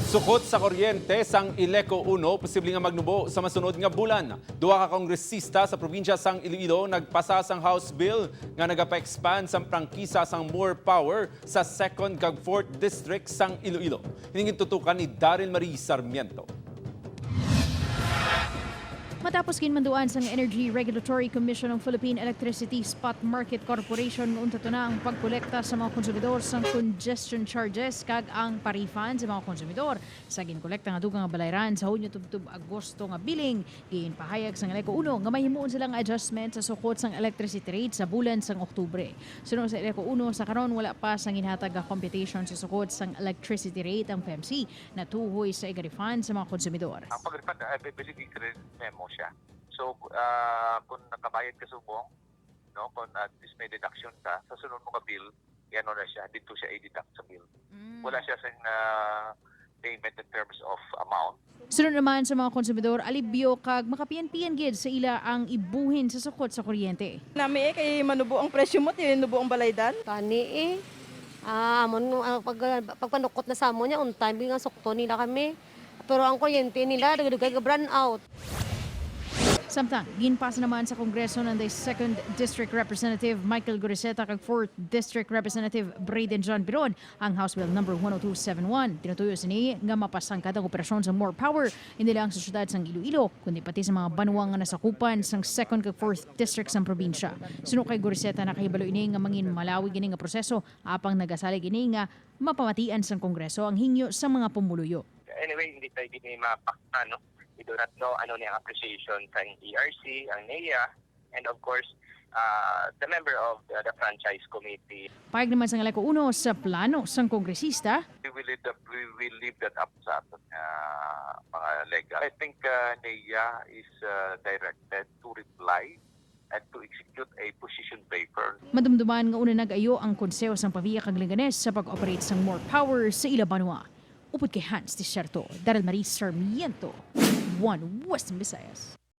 Sukot sa kuryente sang ILECO 1, posibleng nga magnubo sa masunod nga bulan. Duha ka kongresista sa probinsya sang Iloilo nagpasa sang House Bill nga nagapa-expand sang prangkisa sang more power sa 2nd kag 4th District sang Iloilo. Hiningin tutukan ni Daryl Marie Sarmiento. Matapos kinmanduan sang Energy Regulatory Commission ng Philippine Electricity Spot Market Corporation nga unta na ang pagkolekta sa mga konsumidor sang congestion charges kag ang parifan sa mga konsumidor sa ginkolekta nga dugang nga balayran sa Hunyo tubtub Agosto nga billing. Ginpahayag sang ILECO 1 nga mahimuon silang adjustment sa sukot sang electricity rate sa bulan sang Oktubre. Sunod sa ILECO 1 sa karon wala pa sang ginhatag nga computation sa sukot sang electricity rate ang PEMC na tuhoy sa iga-refund sa mga konsumidor. Ang pag-refund, bibili credit memo siya. So, kung nakabayad ka subong, no, kung at least may deduction ka, sa sunod mo ka bill, yan na siya, dito siya i-deduct sa bill. Wala siya sa payment in terms of amount. Sunod naman sa mga konsumidor, alibyo kag makapian-pian gid sa ila ang ibuhin sa sukot sa kuryente. Nami kay manubo ang presyo mo, tinubo ang balaydan. Kani pagpanukot na sa amon niya, on time nga sukto nila kami. Pero ang kuryente nila, dagdag brand out. Samtang, ginpasa naman sa Kongreso ng 2nd District Representative Michael Guriceta kag 4th District Representative Braden John Biron ang House Bill No. 10271. Tinutuyo sini nga mapasangkad ang operasyon sa more power hindi lang sa syudad sang Iloilo kundi pati sa mga banwang nga nasakupan sang 2nd kag 4th District sang probinsya. Suno kay Guriceta nakahibalo ini nga mangin malawi gini nga proseso apang nagasalig ini nga mapamatian sang Kongreso ang hingyo sa mga pumuluyo. Anyway, hindi tayo din mapakta, no? We do not know ano niyang appreciation sa ERC, ang NEA, and of course, the member of the franchise committee. Payag naman sang ILECO 1 sa plano sang Kongresista. We will leave that up sa ating mga legal. I think NEA is directed to reply and to execute a position paper. Madumduman nga una nag-ayo ang konseho sang Pavia kag Linganes sa pag-operate sang more power sa ila banwa. Upod kay Hans Desierto, Daryl Marie Sarmiento, 1 Western Visayas.